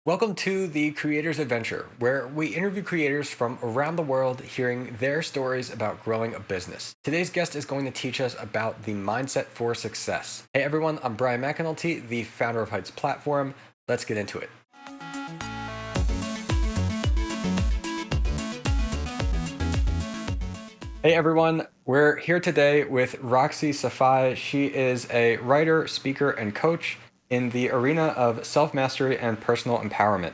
Welcome to the Creator's Adventure, where we interview creators from around the world hearing their stories about growing a business. Today's guest is going to teach us about the mindset for success. Hey everyone, I'm Brian McAnulty, the founder of Heights Platform. Let's get into it. Hey everyone, we're here today with Roxy Saffaie. She is a writer, speaker, and coach in the arena of self-mastery and personal empowerment.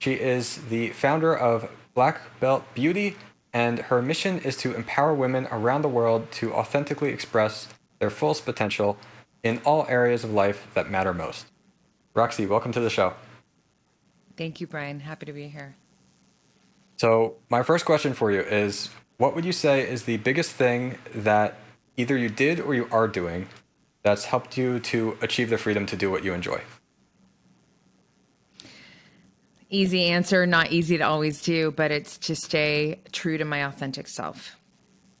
She is the founder of Black Belt Beauty, and her mission is to empower women around the world to authentically express their fullest potential in all areas of life that matter most. Roxy, welcome to the show. Thank you, Brian. Happy to be here. So my first question for you is, what would you say is the biggest thing that either you did or you are doing that's helped you to achieve the freedom to do what you enjoy? Easy answer, not easy to always do, but it's to stay true to my authentic self.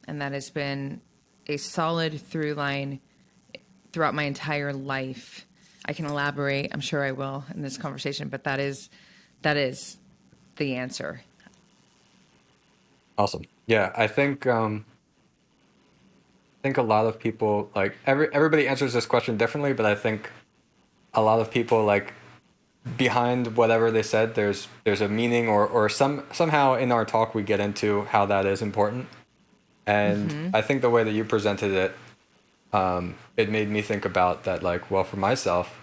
And that has been a solid through line throughout my entire life. I can elaborate, I'm sure I will in this conversation, but that is the answer. Awesome. Yeah, I think a lot of people, like everybody answers this question differently, but I think a lot of people, like, behind whatever they said, there's a meaning or somehow in our talk we get into how that is important. And I think the way that you presented it, it made me think about that, like, well, for myself,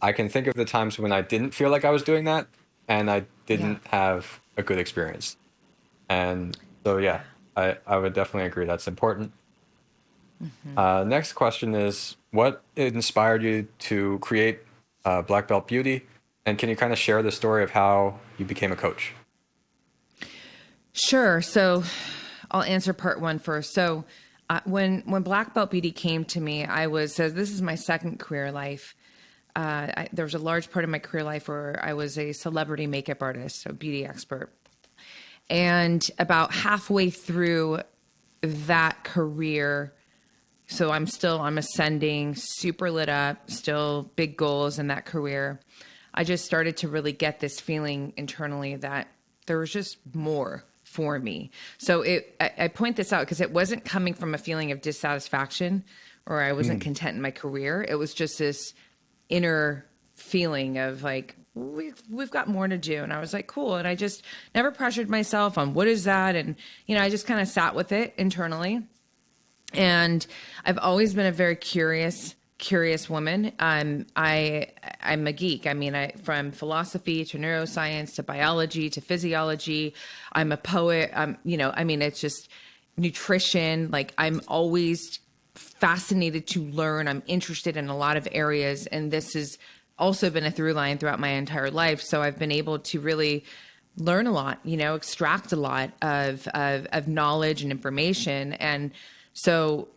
I can think of the times when I didn't feel like I was doing that and I didn't have a good experience. And so, yeah, I would definitely agree that's important. Next question is, what inspired you to create Black Belt Beauty? And can you kind of share the story of how you became a coach? Sure. So I'll answer part one first. So when Black Belt Beauty came to me, so this is my second career life. There was a large part of my career life where I was a celebrity makeup artist, so beauty expert. And about halfway through that career, so I'm ascending, super lit up, still big goals in that career. I just started to really get this feeling internally that there was just more for me. So I point this out because it wasn't coming from a feeling of dissatisfaction or I wasn't content in my career. It was just this inner feeling of like, we've got more to do. And I was like, cool. And I just never pressured myself on what is that? And, I just kind of sat with it internally. And I've always been a very curious woman. I'm a geek. I mean, from philosophy to neuroscience to biology to physiology, I'm a poet. It's just nutrition. Like, I'm always fascinated to learn. I'm interested in a lot of areas. And this has also been a through line throughout my entire life. So I've been able to really learn a lot, extract a lot of knowledge and information. And so,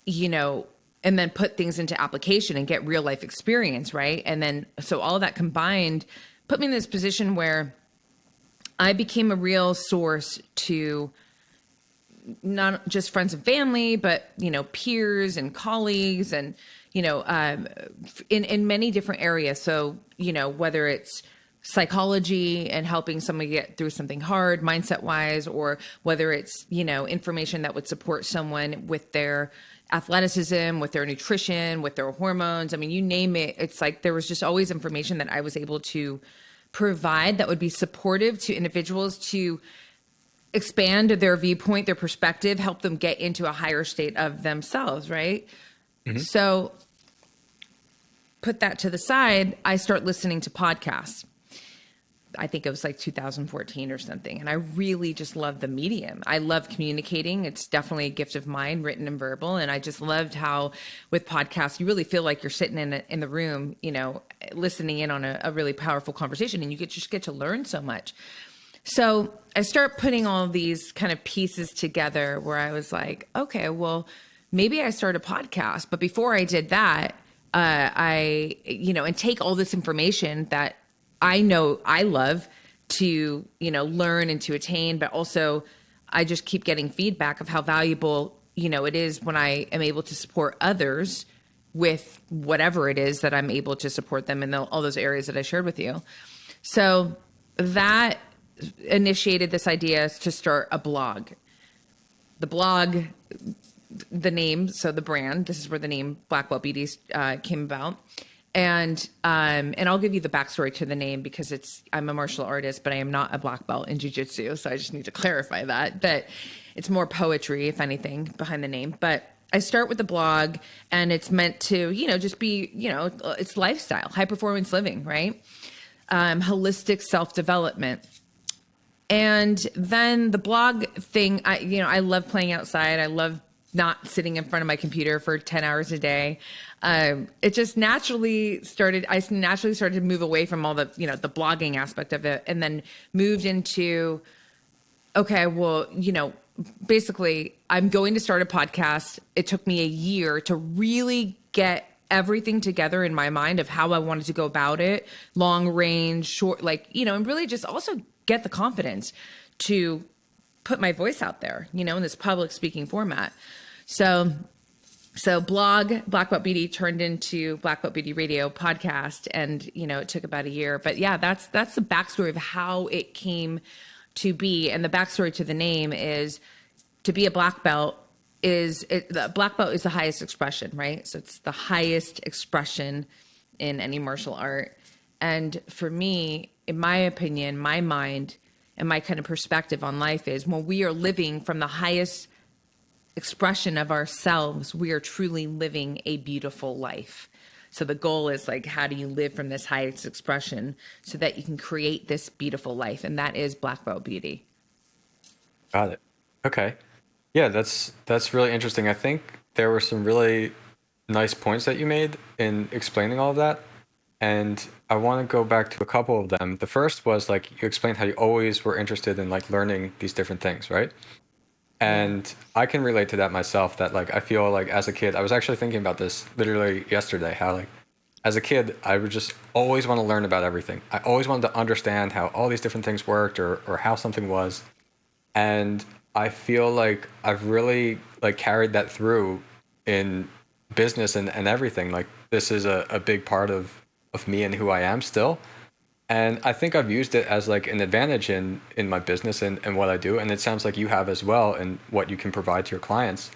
and then put things into application and get real life experience, right? And then, so all of that combined put me in this position where I became a real source to not just friends and family, but, peers and colleagues and, in many different areas. So, whether it's psychology and helping somebody get through something hard mindset wise, or whether it's, information that would support someone with their athleticism, with their nutrition, with their hormones. I mean, you name it. It's like there was just always information that I was able to provide that would be supportive to individuals to expand their viewpoint, their perspective, help them get into a higher state of themselves, right? So put that to the side, I start listening to podcasts. I think it was like 2014 or something. And I really just love the medium. I love communicating. It's definitely a gift of mine, written and verbal. And I just loved how with podcasts, you really feel like you're sitting in the room, listening in on a really powerful conversation, and you just get to learn so much. So I start putting all these kind of pieces together where I was like, okay, well, maybe I start a podcast. But before I did that, and take all this information that I know I love to, learn and to attain, but also I just keep getting feedback of how valuable, it is when I am able to support others with whatever it is that I'm able to support them in all those areas that I shared with you. So that initiated this idea to start a blog. The blog, the name, so the brand, this is where the name Black Belt Beauty came about. And I'll give you the backstory to the name because I'm a martial artist, but I am not a black belt in jiu-jitsu. So I just need to clarify that. But it's more poetry, if anything, behind the name. But I start with the blog, and it's meant to, just be, it's lifestyle, high performance living, right? Holistic self-development. And then the blog thing, I love playing outside. I love not sitting in front of my computer for 10 hours a day. It just naturally started to move away from all the, the blogging aspect of it, and then moved into, okay, well, basically I'm going to start a podcast. It took me a year to really get everything together in my mind of how I wanted to go about it, long range, short, and really just also get the confidence to put my voice out there, in this public speaking format. So blog, Black Belt Beauty turned into Black Belt Beauty Radio podcast. And, it took about a year, but yeah, that's the backstory of how it came to be. And the backstory to the name is to be a black belt the black belt is the highest expression, right? So it's the highest expression in any martial art. And for me, in my opinion, my mind and my kind of perspective on life is when we are living from the highest expression of ourselves, we are truly living a beautiful life. So the goal is how do you live from this highest expression so that you can create this beautiful life? And that is Black Belt Beauty. Got it. Okay. Yeah, that's really interesting. I think there were some really nice points that you made in explaining all of that. And I want to go back to a couple of them. The first was you explained how you always were interested in learning these different things, right? And I can relate to that myself, that I feel as a kid, I was actually thinking about this literally yesterday, how as a kid, I would just always want to learn about everything. I always wanted to understand how all these different things worked or how something was. And I feel like I've really carried that through in business and everything. This is a big part of me and who I am still. And I think I've used it as an advantage in my business and what I do. And it sounds like you have as well in what you can provide to your clients.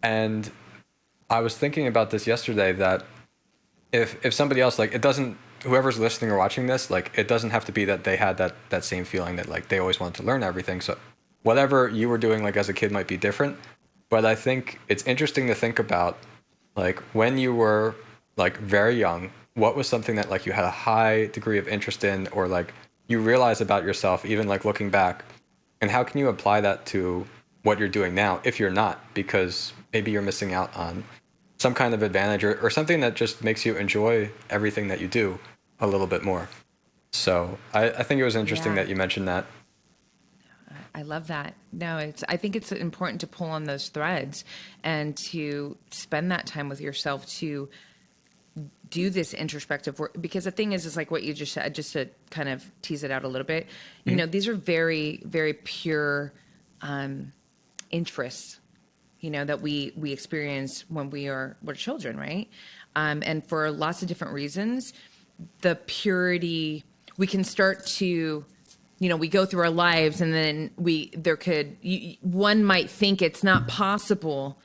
And I was thinking about this yesterday, that if somebody else, it doesn't, whoever's listening or watching this, it doesn't have to be that they had that same feeling that they always wanted to learn everything. So whatever you were doing as a kid might be different. But I think it's interesting to think about when you were very young, what was something that you had a high degree of interest in, or you realize about yourself, even looking back, and how can you apply that to what you're doing now if you're not, because maybe you're missing out on some kind of advantage or something that just makes you enjoy everything that you do a little bit more. So I think it was interesting that you mentioned that. I love that. No, I think it's important to pull on those threads and to spend that time with yourself to do this introspective work, because the thing is what you just said, just to kind of tease it out a little bit, these are very, very pure interests, that we experience when we're children, right? And for lots of different reasons, the purity, we can start to, we go through our lives, and then one might think it's not possible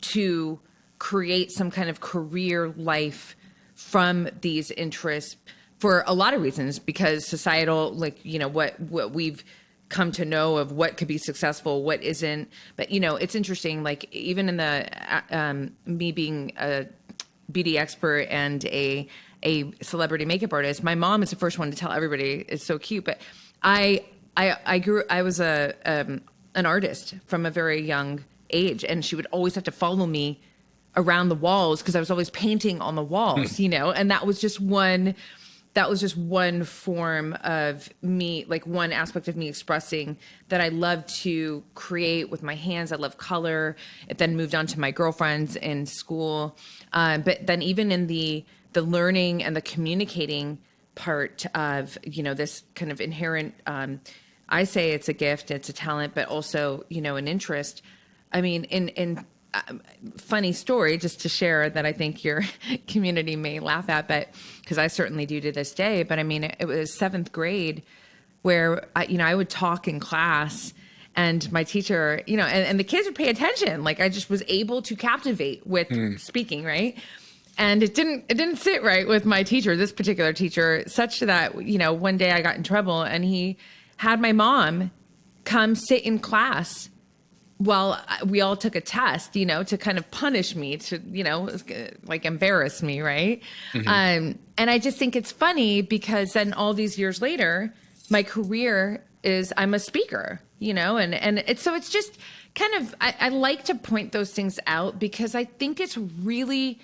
to create some kind of career life from these interests for a lot of reasons, because societal, what we've come to know of what could be successful, what isn't. But, it's interesting, even in the, me being a beauty expert and a celebrity makeup artist, my mom is the first one to tell everybody it's so cute. But I was an artist from a very young age, and she would always have to follow me around the walls because I was always painting on the walls, and that was just one form of me, one aspect of me expressing that I love to create with my hands. I love color. It then moved on to my girlfriends in school. But then even in the learning and the communicating part of, this kind of inherent, I say it's a gift, it's a talent, but also, an interest. I mean, funny story just to share that I think your community may laugh at, but because I certainly do to this day. But I mean, it was seventh grade where I would talk in class, and my teacher, and the kids would pay attention. Like I just was able to captivate with speaking, right? And it didn't sit right with my teacher, this particular teacher, such that, one day I got in trouble and he had my mom come sit in class while we all took a test, to kind of punish me, to, like embarrass me, right? And I just think it's funny because then all these years later, my career is I'm a speaker, and it's just kind of, I like to point those things out because I think it's really,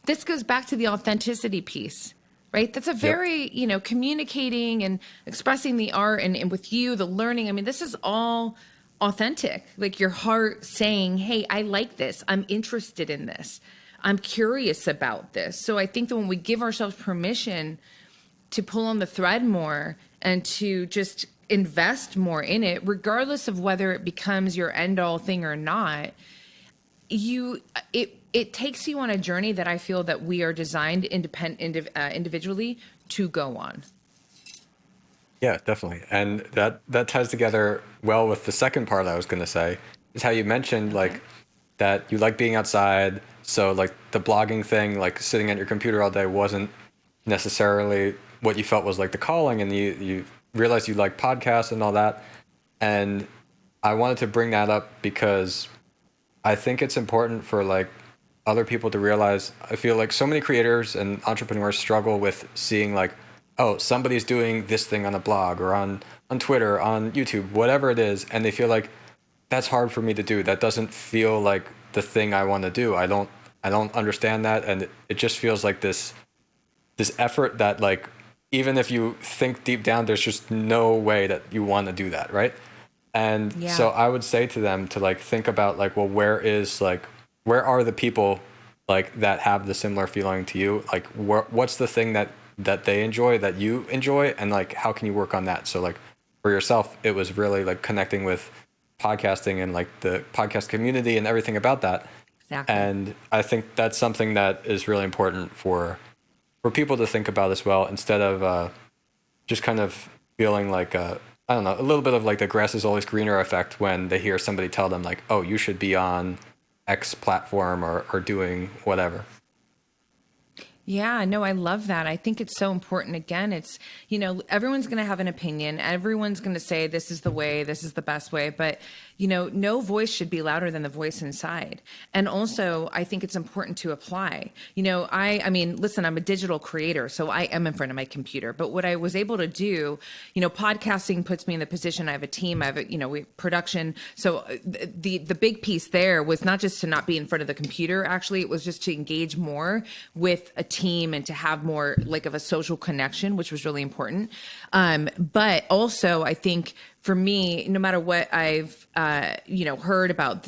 this goes back to the authenticity piece, right? That's a very, communicating and expressing the art and with you, the learning. I mean, this is all authentic, like your heart saying, hey, I like this. I'm interested in this. I'm curious about this. So I think that when we give ourselves permission to pull on the thread more and to just invest more in it, regardless of whether it becomes your end all thing or not, it takes you on a journey that I feel that we are designed individually to go on. Yeah, definitely. And that ties together well with the second part I was going to say, is how you mentioned like that you like being outside. So like the blogging thing, like sitting at your computer all day wasn't necessarily what you felt was like the calling, and you realized you like podcasts and all that. And I wanted to bring that up because I think it's important for like other people to realize. I feel like so many creators and entrepreneurs struggle with seeing like, oh, somebody's doing this thing on a blog or on Twitter, on YouTube, whatever it is. And they feel like that's hard for me to do. That doesn't feel like the thing I want to do. I don't understand that. And it just feels like this effort that like, even if you think deep down, there's just no way that you want to do that. Right. And so I would say to them to like, think about like, well, where are the people like that have the similar feeling to you? Like what's the thing that they enjoy, that you enjoy, and like how can you work on that? So like for yourself, it was really like connecting with podcasting and like the podcast community and everything about that. Exactly. And I think that's something that is really important for people to think about as well, instead of just kind of feeling like I don't know, a little bit of like the grass is always greener effect when they hear somebody tell them like, oh, you should be on X platform or doing whatever. Yeah, no, I love that. I think it's so important. Again, it's, everyone's going to have an opinion. Everyone's going to say this is the way, this is the best way. But, no voice should be louder than the voice inside. And also, I think it's important to apply. I mean, listen, I'm a digital creator, so I am in front of my computer. But what I was able to do, podcasting puts me in the position. I have a team. I have production. So the big piece there was not just to not be in front of the computer. Actually, it was just to engage more with a team and to have more like of a social connection, which was really important. But also, I think for me, no matter what I've heard about,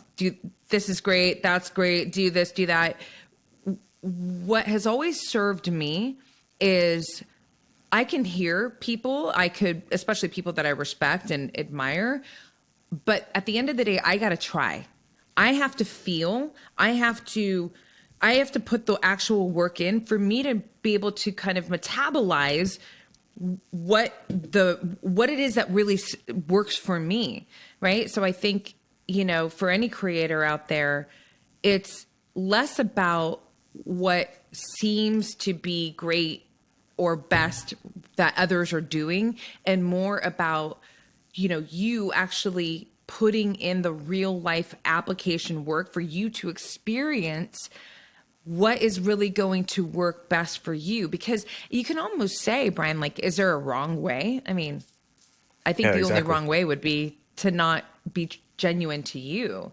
this is great, that's great, do this, do that. What has always served me is I can hear people, especially people that I respect and admire, but at the end of the day, I got to try. I have to feel, I have to put the actual work in for me to be able to kind of metabolize what it is that really works for me, right? So I think, for any creator out there, it's less about what seems to be great or best that others are doing, and more about, you actually putting in the real life application work for you to experience what is really going to work best for you. Because you can almost say, Brian, like, is there a wrong way? I mean, I think the only wrong way would be to not be genuine to you.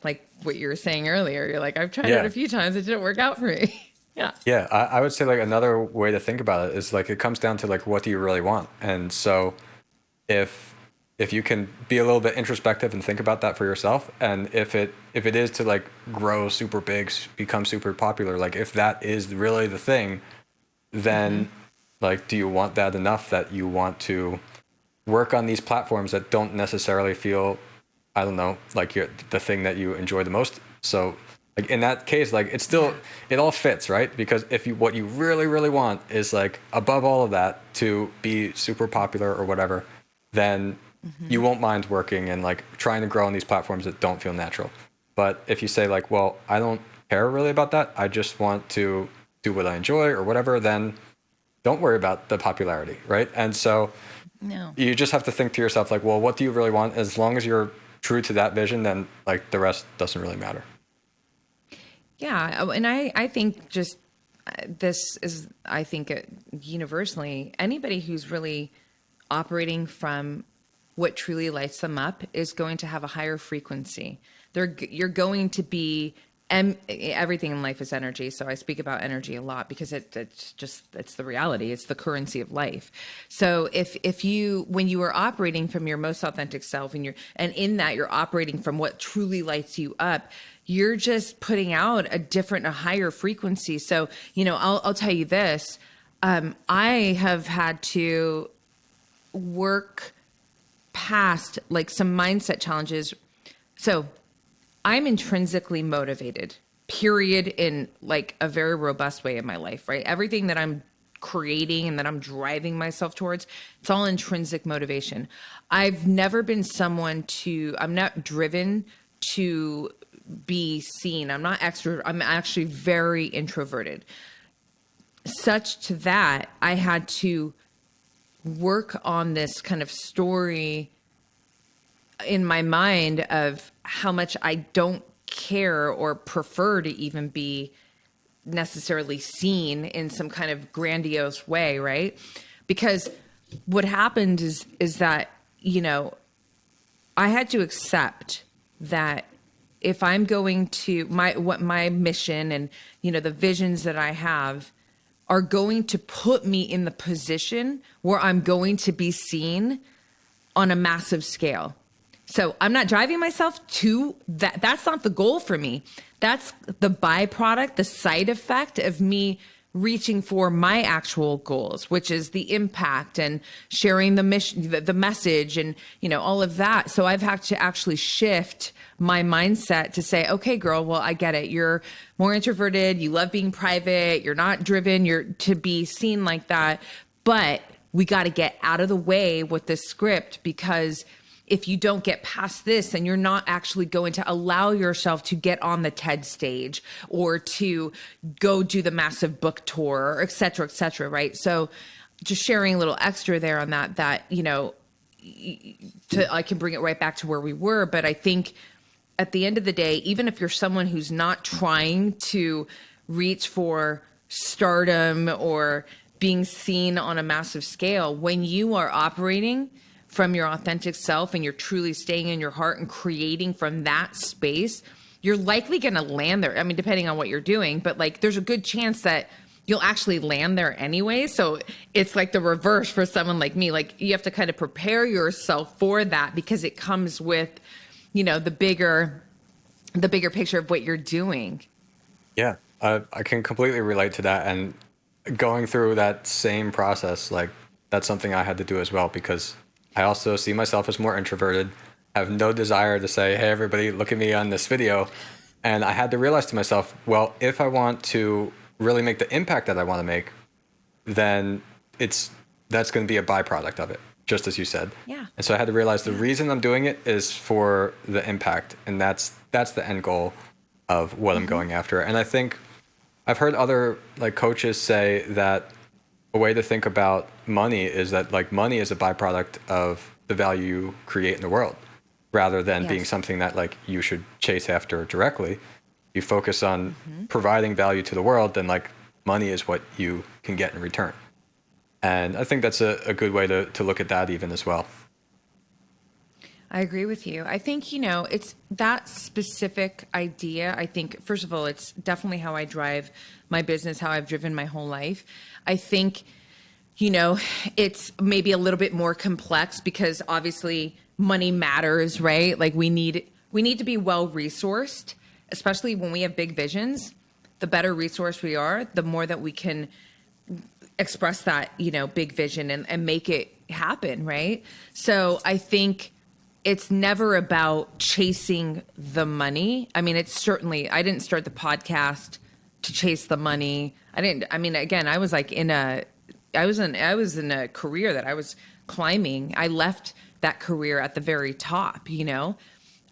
Like what you were saying earlier, you're like, I've tried it a few times. It didn't work out for me. Yeah. I would say like another way to think about it is like, it comes down to like, what do you really want? And so if you can be a little bit introspective and think about that for yourself, and if it is to like grow super big, become super popular, like if that is really the thing, then like, do you want that enough that you want to work on these platforms that don't necessarily feel, I don't know, like the thing that you enjoy the most? So like in that case, like it's still, it all fits, right? Because if you, what you really, really want is like above all of that to be super popular or whatever, then you won't mind working and like trying to grow on these platforms that don't feel natural. But if you say like, well, I don't care really about that, I just want to do what I enjoy or whatever, then don't worry about the popularity, right? And so No. you just have to think to yourself like, well, what do you really want? As long as you're true to that vision, then like the rest doesn't really matter. Yeah, and I think just this is, I think universally, anybody who's really operating from what truly lights them up is going to have a higher frequency. You're going to be, everything in life is energy. So I speak about energy a lot because it's the reality. It's the currency of life. So if you, when you are operating from your most authentic self and in that you're operating from what truly lights you up, you're just putting out a higher frequency. So, I'll tell you this. I have had to work past like some mindset challenges. So I'm intrinsically motivated, period, in like a very robust way in my life, right? Everything that I'm creating and that I'm driving myself towards, it's all intrinsic motivation. I've never been I'm not driven to be seen. I'm not extrovert. I'm actually very introverted. Such to that, I had to work on this kind of story in my mind of how much I don't care or prefer to even be necessarily seen in some kind of grandiose way, right? Because what happened is that, I had to accept that if I'm going to my mission and, the visions that I have are going to put me in the position where I'm going to be seen on a massive scale. So I'm not driving myself to that. That's not the goal for me. That's the byproduct, the side effect of me reaching for my actual goals, which is the impact and sharing the mission, the message, and all of that. So I've had to actually shift my mindset to say, okay, girl, well, I get it. You're more introverted. You love being private. You're not driven. You're to be seen like that. But we got to get out of the way with this script, because if you don't get past this, then you're not actually going to allow yourself to get on the TED stage or to go do the massive book tour, or et cetera, right? So just sharing a little extra there on that, I can bring it right back to where we were. But I think at the end of the day, even if you're someone who's not trying to reach for stardom or being seen on a massive scale, when you are operating from your authentic self and you're truly staying in your heart and creating from that space, you're likely going to land there. I mean, depending on what you're doing, but like there's a good chance that you'll actually land there anyway. So it's like the reverse for someone like me. Like you have to kind of prepare yourself for that, because it comes with, the bigger picture of what you're doing. Yeah, I can completely relate to that. And going through that same process, like that's something I had to do as well, because I also see myself as more introverted, have no desire to say, hey, everybody, look at me on this video. And I had to realize to myself, well, if I want to really make the impact that I want to make, then that's going to be a byproduct of it, just as you said. Yeah. And so I had to realize the reason I'm doing it is for the impact. And that's the end goal of what I'm going after. And I think I've heard other like coaches say that a way to think about money is that like money is a byproduct of the value you create in the world, rather than being something that like you should chase after directly. You focus on providing value to the world, then like money is what you can get in return. And I think that's a good way to look at that even as well. I agree with you. I think, it's that specific idea. I think, first of all, it's definitely how I drive my business, how I've driven my whole life. I think, it's maybe a little bit more complex because obviously money matters, right? Like we need to be well resourced, especially when we have big visions. The better resourced we are, the more that we can express that, big vision and make it happen, right? So I think it's never about chasing the money. I mean, it's certainly, I didn't start the podcast to chase the money. I mean, again, I was like I was in a career that I was climbing. I left that career at the very top, you know?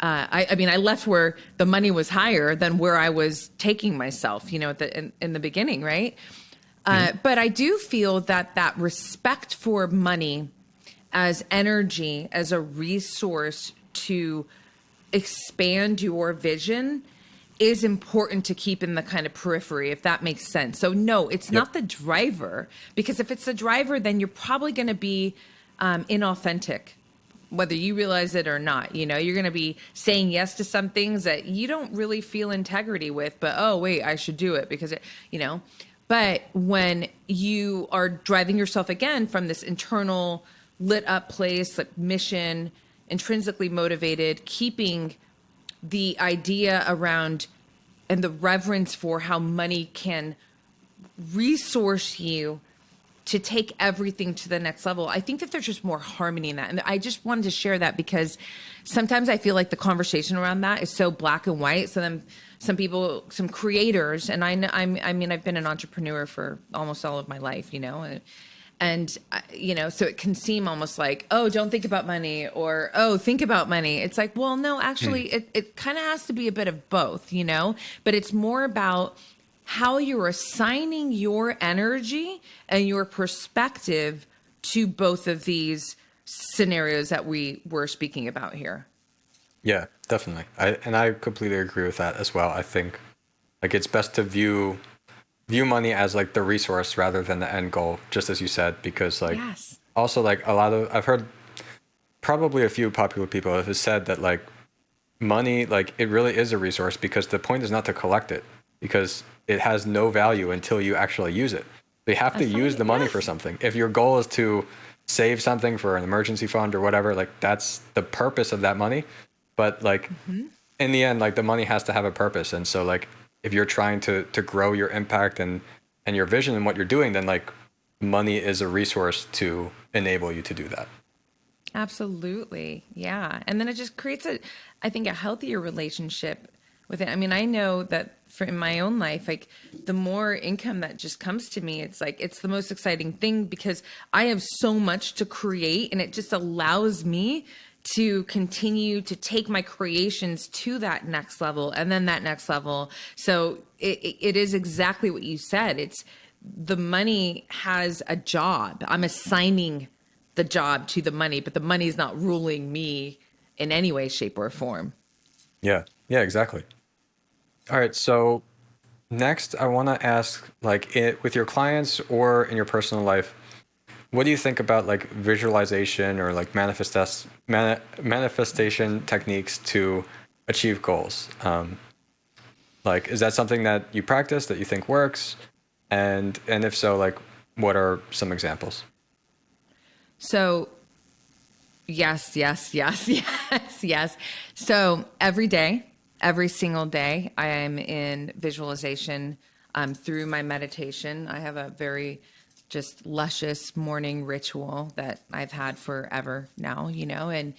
I mean, I left where the money was higher than where I was taking myself, you know, in the beginning, right? But I do feel that that respect for money as energy, as a resource to expand your vision is important to keep in the kind of periphery, if that makes sense. So no, it's not the driver, because if it's the driver, then you're probably going to be inauthentic, whether you realize it or not. You know, you're going to be saying yes to some things that you don't really feel integrity with, but oh wait, I should do it because it, you know. But when you are driving yourself again from this internal lit up place, like mission, intrinsically motivated, keeping the idea around and the reverence for how money can resource you to take everything to the next level. I think that there's just more harmony in that. And I just wanted to share that because sometimes I feel like the conversation around that is so black and white. So then some people, some creators, and I mean, I've been an entrepreneur for almost all of my life, you know, and you know, so it can seem almost like, oh, don't think about money, or oh, think about money. It's like, well, no, actually it kind of has to be a bit of both, you know, but it's more about how you're assigning your energy and your perspective to both of these scenarios that we were speaking about here. Yeah, definitely. I completely agree with that as well. I think like it's best to view money as like the resource rather than the end goal, just as you said, because like also like I've heard probably a few popular people have said that like money, like it really is a resource because the point is not to collect it, because it has no value until you actually use it. So you have to use the money for something. If your goal is to save something for an emergency fund or whatever, like that's the purpose of that money. But like in the end, like the money has to have a purpose. And so like if you're trying to grow your impact and your vision and what you're doing, then like money is a resource to enable you to do that. Absolutely. Yeah. And then it just creates I think a healthier relationship with it. I mean, I know that in my own life, like the more income that just comes to me, it's like, it's the most exciting thing because I have so much to create and it just allows me to continue to take my creations to that next level and then that next level. So it is exactly what you said. It's the money has a job. I'm assigning the job to the money, but the money is not ruling me in any way, shape, or form. Yeah. Yeah, exactly. All right. So next I want to ask, like with your clients or in your personal life, what do you think about like visualization or like manifestation techniques to achieve goals? Like, is that something that you practice that you think works? And if so, like, what are some examples? So yes, yes, yes, yes, yes. So every single day, I am in visualization through my meditation. I have a very just luscious morning ritual that I've had forever now, you know, and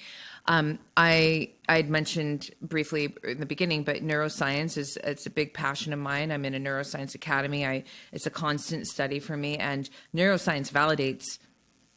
I'd mentioned briefly in the beginning, but neuroscience it's a big passion of mine. I'm in a neuroscience academy. It's a constant study for me, and neuroscience validates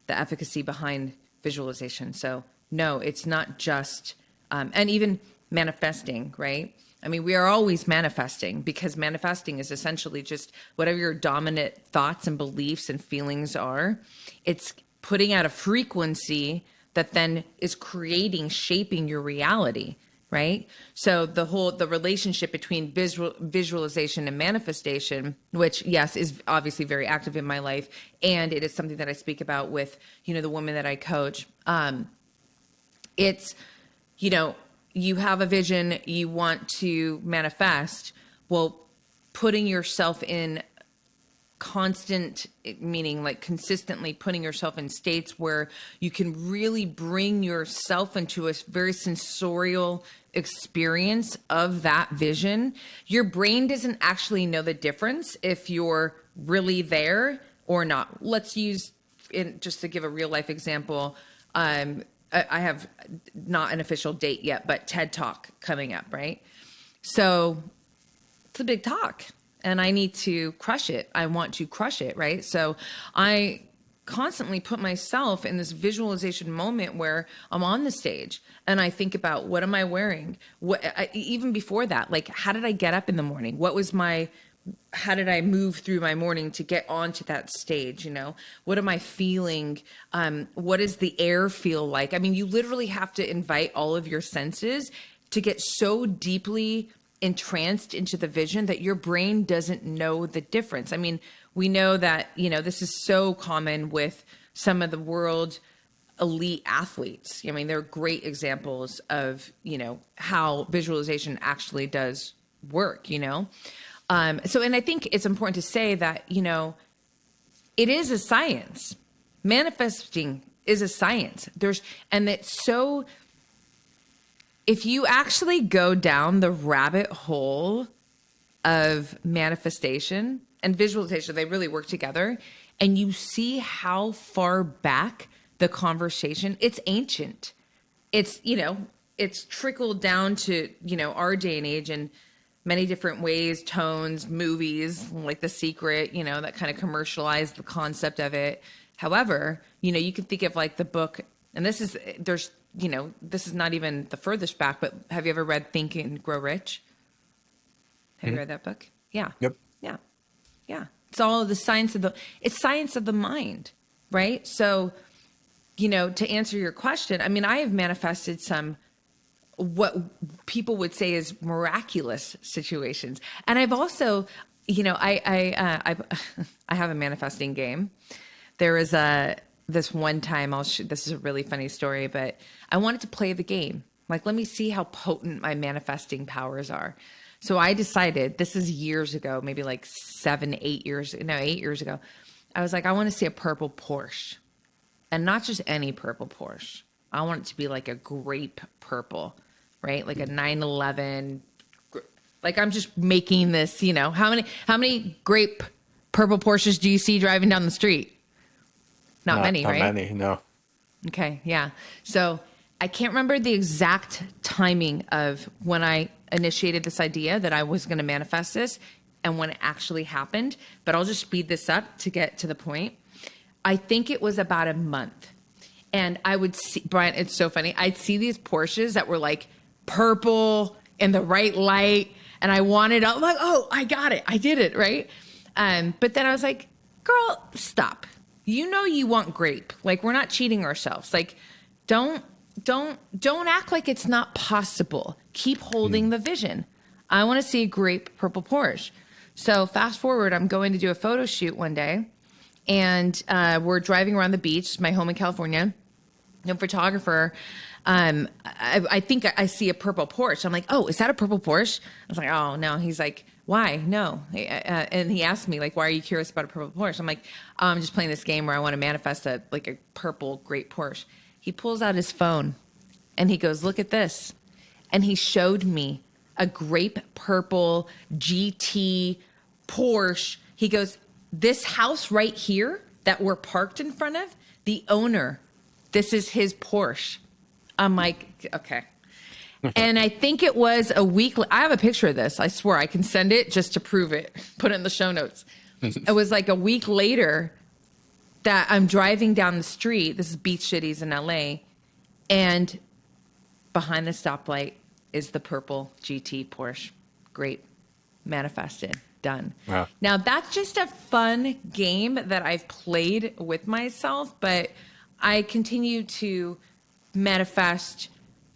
the efficacy behind visualization. So no, it's not just, and even manifesting, right? I mean, we are always manifesting because manifesting is essentially just whatever your dominant thoughts and beliefs and feelings are. It's putting out a frequency that then is creating, shaping your reality, right? So the relationship between visualization and manifestation, which yes, is obviously very active in my life. And it is something that I speak about with, you know, the women that I coach. It's, you know, you have a vision, you want to manifest. Well, putting yourself in constant, meaning like consistently putting yourself in states where you can really bring yourself into a very sensorial experience of that vision. Your brain doesn't actually know the difference if you're really there or not. Let's use, just to give a real life example, I have not an official date yet, but TED Talk coming up, right? So it's a big talk and I need to crush it. I want to crush it, right? So I constantly put myself in this visualization moment where I'm on the stage and I think about, what am I wearing? Even before that, like, how did I get up in the morning? How did I move through my morning to get onto that stage? You know, what am I feeling? What does the air feel like? I mean, you literally have to invite all of your senses to get so deeply entranced into the vision that your brain doesn't know the difference. I mean, we know that, you know, this is so common with some of the world elite athletes. I mean, they're great examples of, you know, how visualization actually does work, you know? And I think it's important to say that, you know, it is a science. Manifesting is a science. If you actually go down the rabbit hole of manifestation and visualization, they really work together, and you see how far back the conversation, it's ancient. It's, you know, it's trickled down to, you know, our day and age in many different ways, tones, movies like The Secret, you know, that kind of commercialized the concept of it. However, you know, you can think of like the book, and this is not even the furthest back, but have you ever read Think and Grow Rich? Have you read that book? Yeah. Yep. Yeah. Yeah. It's all the science of the mind, right? So, you know, to answer your question, I mean, I have manifested some what people would say is miraculous situations. And I've also, you know, I have a manifesting game. There is this one time this is a really funny story, but I wanted to play the game. Like, let me see how potent my manifesting powers are. So I decided, this is years ago, maybe like 8 years ago. I was like, I want to see a purple Porsche, and not just any purple Porsche. I want it to be like a grape purple, right? Like a 911. Like, I'm just making this, you know, how many grape purple Porsches do you see driving down the street? Not many, right? Not many, no. Okay, yeah. So I can't remember the exact timing of when I initiated this idea that I was going to manifest this and when it actually happened, but I'll just speed this up to get to the point. I think it was about a month. And I would see, Brian, it's so funny. I'd see these Porsches that were like purple in the right light. And I'm like, oh, I got it. I did it, right? But then I was like, girl, stop. You know you want grape. Like, we're not cheating ourselves. Like, don't act like it's not possible. Keep holding the vision. I want to see a grape purple Porsche. So fast forward, I'm going to do a photo shoot one day, and we're driving around the beach, my home in California. No photographer. I think I see a purple Porsche. I'm like, oh, is that a purple Porsche? I was like, oh no. He's like, why? No. And he asked me, like, why are you curious about a purple Porsche? I'm like, I'm just playing this game where I want to manifest a purple great Porsche. He pulls out his phone and he goes, look at this. And he showed me a grape purple GT Porsche. He goes, this house right here that we're parked in front of, the owner, this is his Porsche. I'm like, okay. And I think it was a week. I have a picture of this. I swear I can send it just to prove it. Put it in the show notes. It was like a week later that I'm driving down the street. This is Beach Cities in LA. And behind the stoplight is the purple GT Porsche. Great. Manifested. Done. Wow. Now, that's just a fun game that I've played with myself, but I continue to manifest.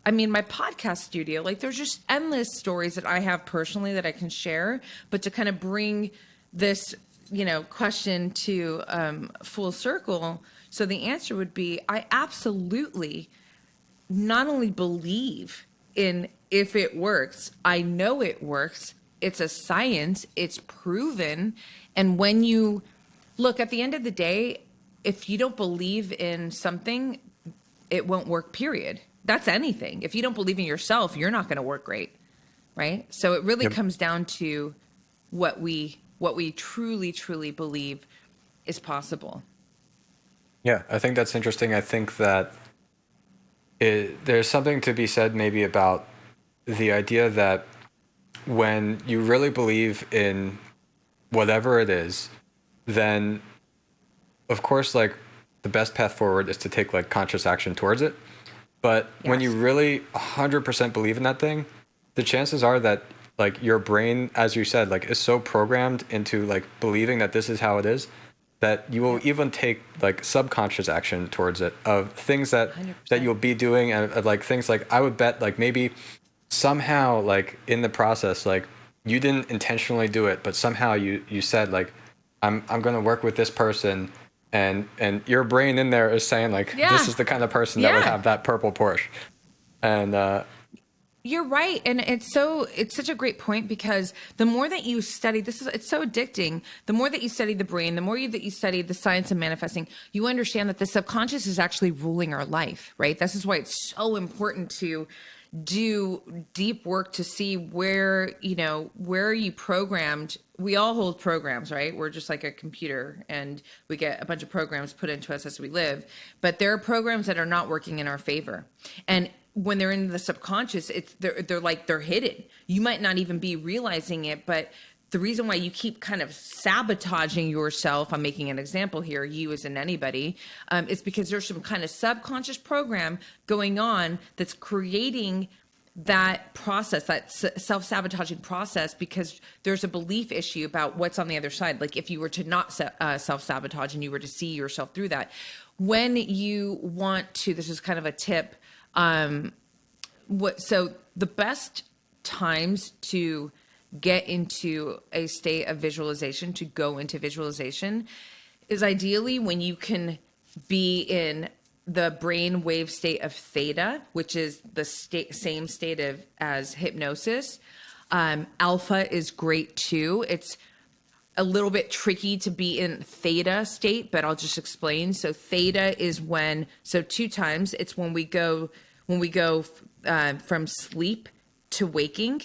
I mean, my podcast studio, like, there's just endless stories that I have personally that I can share, but to kind of bring this, you know, question to full circle. So the answer would be, I absolutely not only believe in if it works, I know it works. It's a science. It's proven. And when you look at the end of the day, if you don't believe in something, it won't work, period. That's anything. If you don't believe in yourself, you're not going to work great, right? So it really comes down to what we truly, truly believe is possible. Yeah, I think that's interesting. I think that there's something to be said maybe about the idea that when you really believe in whatever it is, then of course, like the best path forward is to take like conscious action towards it. But when you Yes. really 100% believe in that thing, the chances are that like your brain, as you said, like is so programmed into like believing that this is how it is that you will Yep. even take like subconscious action towards it of things that 100%. you'll be doing and of, like things like I would bet like maybe somehow like in the process like you didn't intentionally do it but somehow you said like I'm going to work with this person and your brain in there is saying like this Yeah. is the kind of person that would Yeah. have that purple Porsche and You're right. And it's such a great point because the more that you study, it's so addicting. The more that you study the brain, the more that you study the science of manifesting, you understand that the subconscious is actually ruling our life, right? This is why it's so important to do deep work to see where are you programmed. We all hold programs, right? We're just like a computer and we get a bunch of programs put into us as we live, but there are programs that are not working in our favor. And when they're in the subconscious, they're hidden. You might not even be realizing it, but the reason why you keep kind of sabotaging yourself, I'm making an example here, you as in anybody, is because there's some kind of subconscious program going on that's creating that process, that self-sabotaging process, because there's a belief issue about what's on the other side. Like if you were to not self-sabotage and you were to see yourself through that, when you want to, this is kind of a tip, so the best times to get into a state of visualization, to go into visualization, is ideally when you can be in the brain wave state of theta, which is the same state of as hypnosis. Alpha is great too. It's a little bit tricky to be in theta state, but I'll just explain. So theta is two times. It's when we go from sleep to waking.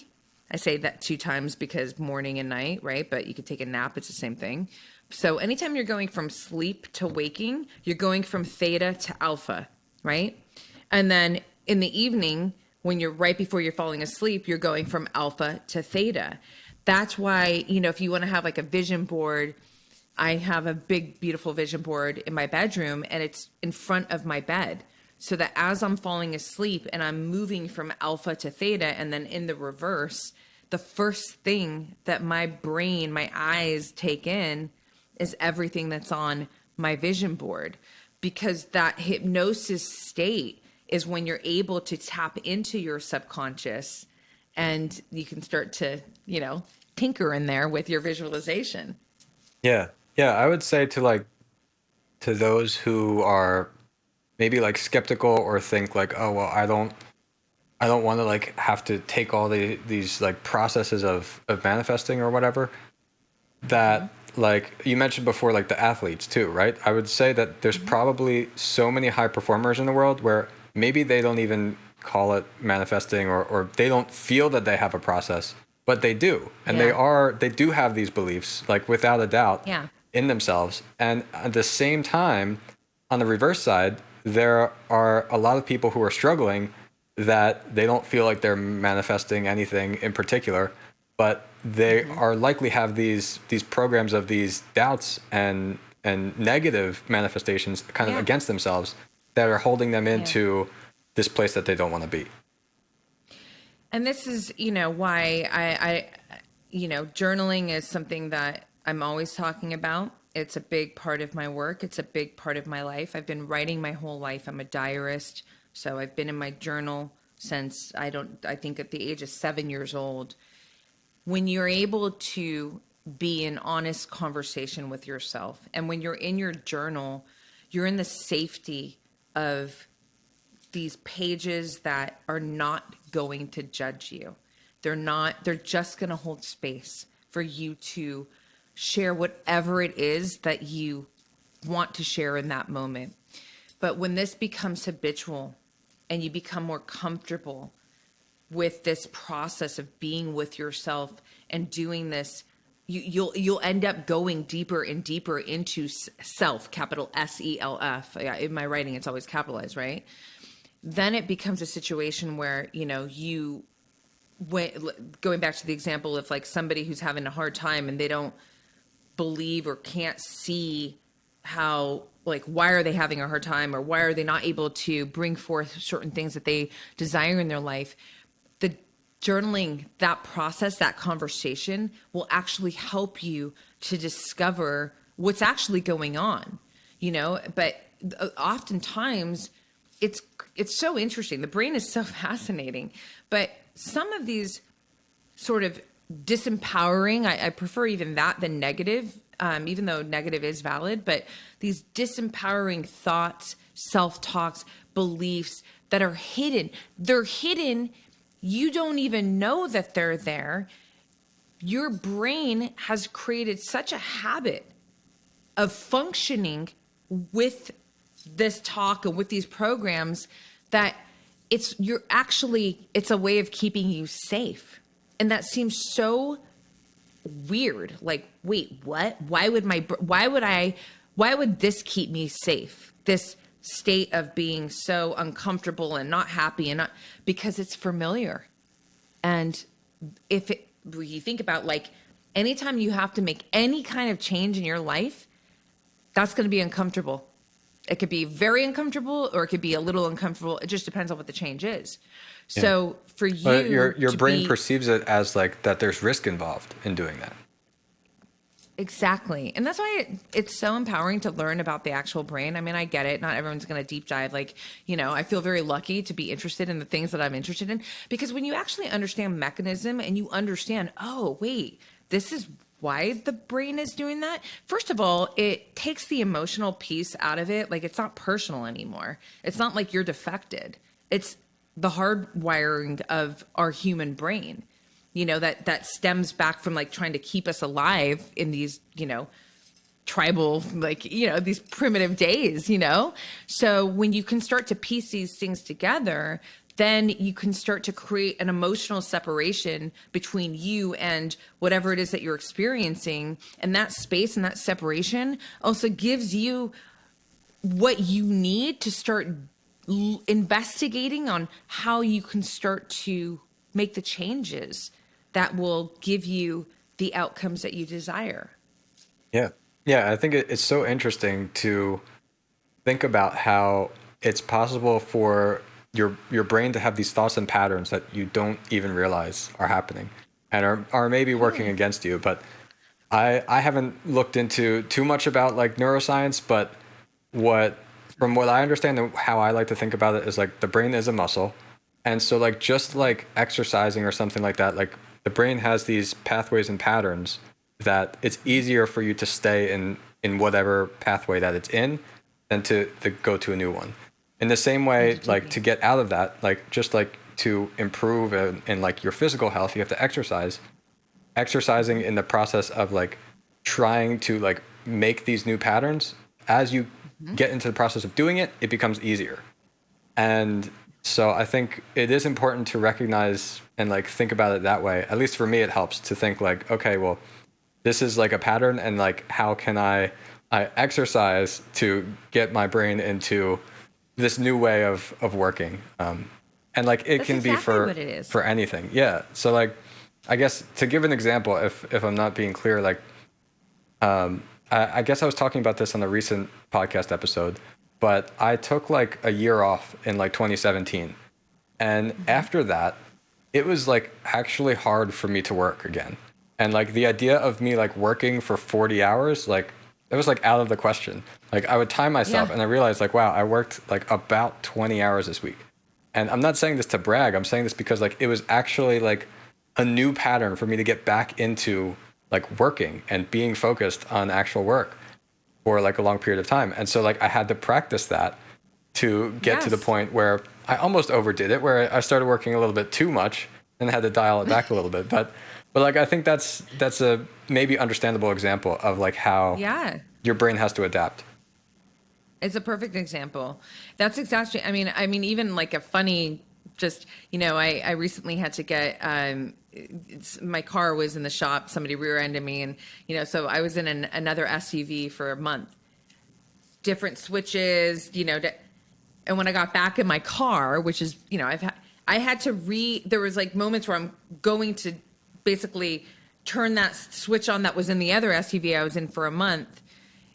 I say that two times because morning and night, right? But you could take a nap. It's the same thing. So anytime you're going from sleep to waking, you're going from theta to alpha, right? And then in the evening, when you're right before you're falling asleep, you're going from alpha to theta. That's why, if you want to have like a vision board, I have a big, beautiful vision board in my bedroom and it's in front of my bed. So that as I'm falling asleep and I'm moving from alpha to theta and then in the reverse, the first thing that my brain, my eyes take in is everything that's on my vision board. Because that hypnosis state is when you're able to tap into your subconscious and you can start to, tinker in there with your visualization. yeah, I would say to those who are maybe like skeptical or think like oh well I don't want to like have to take all these like processes of manifesting or whatever that like you mentioned before like the athletes too, right? I would say that there's probably so many high performers in the world where maybe they don't even call it manifesting or they don't feel that they have a process, but they do. And Yeah. they do have these beliefs like without a doubt Yeah. in themselves. And at the same time, on the reverse side, there are a lot of people who are struggling that they don't feel like they're manifesting anything in particular, but they are likely have these programs of these doubts and negative manifestations kind of Yeah. against themselves that are holding them Yeah. into this place that they don't want to be. And this is, why journaling is something that I'm always talking about. It's a big part of my work. It's a big part of my life. I've been writing my whole life. I'm a diarist. So I've been in my journal since I think at the age of 7 years old. When you're able to be in honest conversation with yourself, and when you're in your journal, you're in the safety of these pages that are not going to judge you. They're just going to hold space for you to share whatever it is that you want to share in that moment. But when this becomes habitual and you become more comfortable with this process of being with yourself and doing this, you'll end up going deeper and deeper into self, capital SELF. Yeah, in my writing, it's always capitalized, right? then it becomes a situation where, when going back to the example of like somebody who's having a hard time and they don't believe or can't see how, like, why are they having a hard time, or why are they not able to bring forth certain things that they desire in their life. The journaling, that process, that conversation will actually help you to discover what's actually going on, but oftentimes it's so interesting. The brain is so fascinating, but some of these sort of disempowering, I prefer even that than negative, even though negative is valid, but these disempowering thoughts, self-talks, beliefs that are hidden, they're hidden. You don't even know that they're there. Your brain has created such a habit of functioning with this talk and with these programs that it's a way of keeping you safe. And that seems so weird. Like, wait, what? Why would this keep me safe? This state of being so uncomfortable and not happy, and not, because it's familiar. And if you think about, like, anytime you have to make any kind of change in your life, that's going to be uncomfortable. It could be very uncomfortable, or it could be a little uncomfortable. It just depends on what the change is. Yeah. So for you, your brain perceives it as like that there's risk involved in doing that. Exactly. And that's why it's so empowering to learn about the actual brain. I mean, I get it. Not everyone's going to deep dive. Like, I feel very lucky to be interested in the things that I'm interested in, because when you actually understand mechanism and you understand, oh, wait, this is why the brain is doing that. First of all, it takes the emotional piece out of it. Like, it's not personal anymore. It's not like you're defected. It's the hardwiring of our human brain, that stems back from, like, trying to keep us alive in these, tribal, like, these primitive days, So when you can start to piece these things together, then you can start to create an emotional separation between you and whatever it is that you're experiencing. And that space and that separation also gives you what you need to start investigating on how you can start to make the changes that will give you the outcomes that you desire. Yeah. Yeah. I think it's so interesting to think about how it's possible for your brain to have these thoughts and patterns that you don't even realize are happening and are maybe working against you. But I haven't looked into too much about, like, neuroscience, but from what I understand and how I like to think about it is, like, the brain is a muscle. And so, like, just like exercising or something like that, like, the brain has these pathways and patterns that it's easier for you to stay in whatever pathway that it's in than to go to a new one. In the same way, like, to get out of that, like, just like to improve in like your physical health, you have to exercise. Exercising in the process of, like, trying to, like, make these new patterns, as you get into the process of doing it, it becomes easier. And so I think it is important to recognize and, like, think about it that way. At least for me, it helps to think, like, okay, well, this is like a pattern, and, like, how can I exercise to get my brain into this new way of working. And, like, it That's can exactly be for what it is. For anything. Yeah. So, like, I guess to give an example, if I'm not being clear, like, I guess I was talking about this on a recent podcast episode, but I took, like, a year off in, like, 2017. And after that, it was, like, actually hard for me to work again. And, like, the idea of me, like, working for 40 hours, like, it was, like, out of the question. Like, I would time myself, and I realized, like, wow, I worked, like, about 20 hours this week. And I'm not saying this to brag. I'm saying this because, like, it was actually, like, a new pattern for me to get back into, like, working and being focused on actual work for, like, a long period of time. And so, like, I had to practice that to get to the point where I almost overdid it, where I started working a little bit too much and had to dial it back a little bit. But like, I think that's a maybe understandable example of, like, how your brain has to adapt. It's a perfect example. That's exactly, I mean, even, like, a funny, just, I recently had to get, my car was in the shop, somebody rear-ended me, and, so I was in another SUV for a month. Different switches, And when I got back in my car, which is, I had to there was like moments where I'm going to basically turn that switch on that was in the other SUV I was in for a month.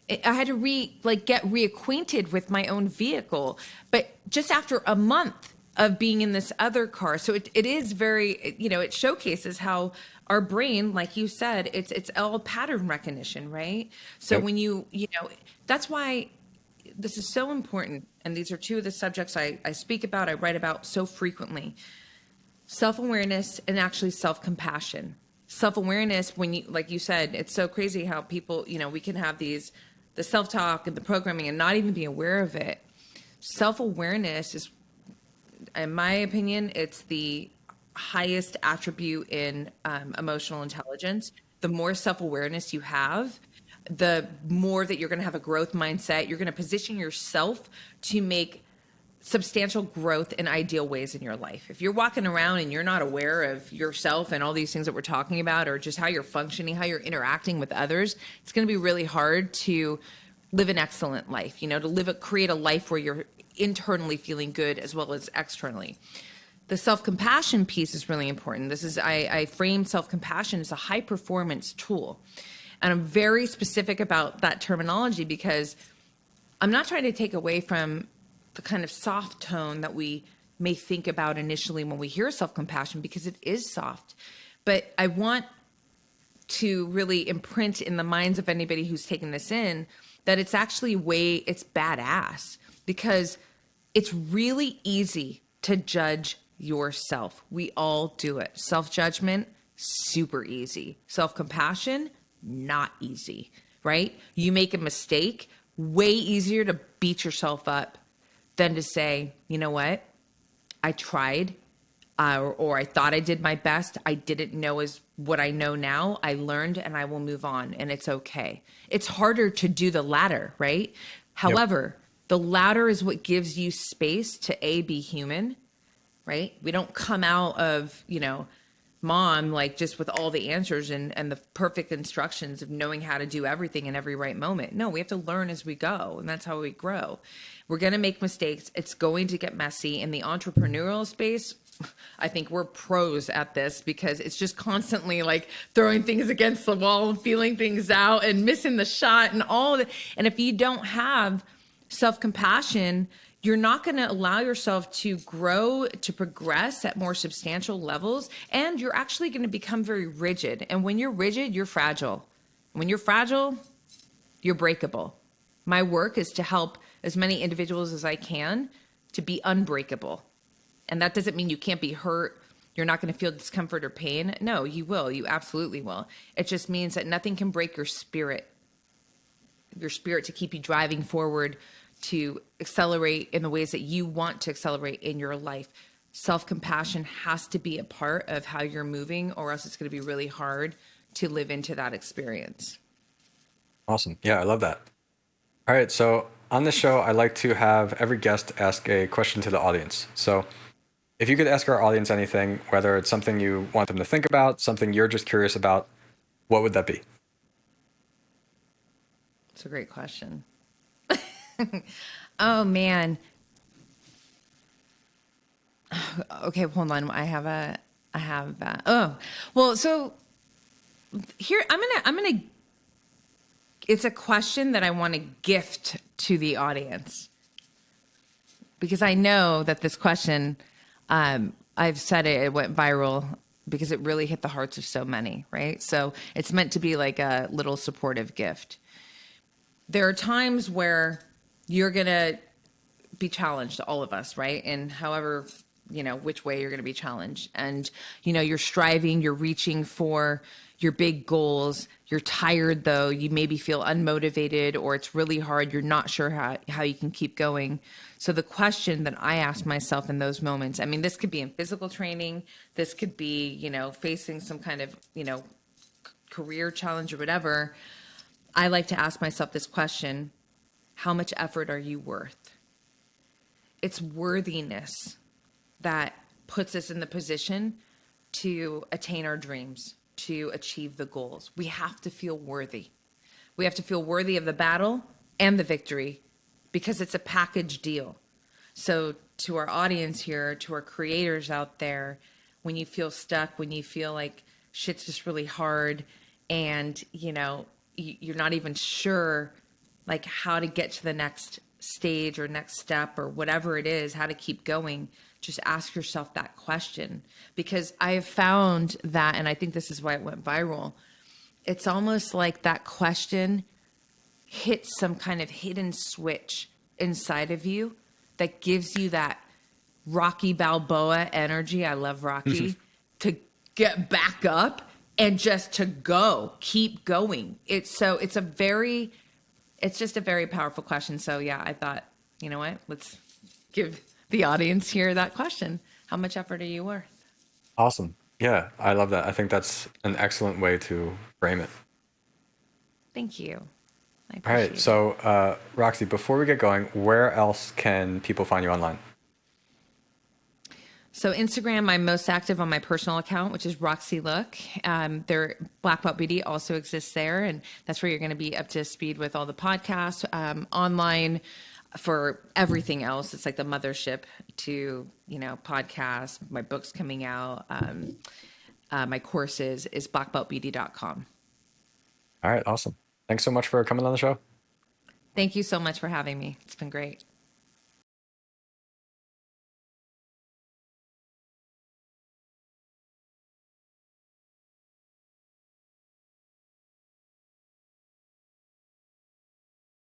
I had to get reacquainted with my own vehicle, but just after a month of being in this other car. So it is very, it showcases how our brain, like you said, it's all pattern recognition, right? So Yep. when that's why this is so important. And these are two of the subjects I speak about, I write about so frequently. Self-awareness and actually self-compassion. Self-awareness, when you, like you said, it's so crazy how people, we can have the self-talk and the programming and not even be aware of it. Self-awareness is, in my opinion, it's the highest attribute in emotional intelligence. The more self-awareness you have, the more that you're going to have a growth mindset. You're going to position yourself to make substantial growth in ideal ways in your life. If you're walking around and you're not aware of yourself and all these things that we're talking about, or just how you're functioning, how you're interacting with others, it's going to be really hard to live an excellent life, create a life where you're internally feeling good as well as externally. The self-compassion piece is really important. I frame self-compassion as a high performance tool. And I'm very specific about that terminology because I'm not trying to take away from the kind of soft tone that we may think about initially when we hear self-compassion, because it is soft. But I want to really imprint in the minds of anybody who's taking this in that it's actually it's badass, because it's really easy to judge yourself. We all do it. Self-judgment, super easy. Self-compassion, not easy, right? You make a mistake, way easier to beat yourself up than to say, you know what, I tried, or I thought I did my best. I didn't know as what I know now. I learned and I will move on, and it's okay. It's harder to do the latter, right? Yep. However, the latter is what gives you space to be human, right? We don't come out of, mom, like just with all the answers and the perfect instructions of knowing how to do everything in every right moment. No, we have to learn as we go, and that's how we grow. We're going to make mistakes. It's going to get messy. In the entrepreneurial space, I think we're pros at this because it's just constantly like throwing things against the wall and feeling things out and missing the shot and all of it. And if you don't have self-compassion, you're not going to allow yourself to grow, to progress at more substantial levels, and you're actually going to become very rigid. And when you're rigid, you're fragile. When you're fragile, you're breakable. My work is to help as many individuals as I can to be unbreakable. And that doesn't mean you can't be hurt. You're not going to feel discomfort or pain. No, you will. You absolutely will. It just means that nothing can break your spirit to keep you driving forward, to accelerate in the ways that you want to accelerate in your life. Self-compassion has to be a part of how you're moving, or else it's going to be really hard to live into that experience. Awesome. Yeah, I love that. All right. So on this show, I like to have every guest ask a question to the audience. So if you could ask our audience anything, whether it's something you want them to think about, something you're just curious about, what would that be? It's a great question. Oh, man. Okay, hold on. So here, I'm going to, it's a question that I want to gift to the audience, because I know that this question, I've said it went viral because it really hit the hearts of so many, right? So it's meant to be like a little supportive gift. There are times where you're going to be challenged, all of us, right? And however, which way you're going to be challenged. And, you're striving, you're reaching for your big goals. You're tired though. You maybe feel unmotivated, or it's really hard. You're not sure how you can keep going. So the question that I ask myself in those moments, I mean, this could be in physical training. This could be, facing some kind of, career challenge or whatever. I like to ask myself this question: how much effort are you worth? It's worthiness that puts us in the position to attain our dreams, to achieve the goals. We have to feel worthy. We have to feel worthy of the battle and the victory, because it's a package deal. So to our audience here, to our creators out there, when you feel stuck, when you feel like shit's just really hard and, you're not even sure like how to get to the next stage or next step or whatever it is, how to keep going, just ask yourself that question. Because I have found that, and I think this is why it went viral, it's almost like that question hits some kind of hidden switch inside of you that gives you that Rocky Balboa energy. I love Rocky to get back up and just to go, keep going. It's just a very powerful question. So yeah, I thought, you know what? Let's give the audience here that question. How much effort are you worth? Awesome. Yeah, I love that. I think that's an excellent way to frame it. Thank you. I All right. appreciate it. So, Roxy, before we get going, where else can people find you online? So Instagram, I'm most active on my personal account, which is Roxy Look. There, Black Belt Beauty also exists there, and that's where you're going to be up to speed with all the podcasts. Online for everything else, it's like the mothership to podcasts. My books coming out, my courses is blackbeltbeauty.com. All right. Awesome. Thanks so much for coming on the show. Thank you so much for having me. It's been great.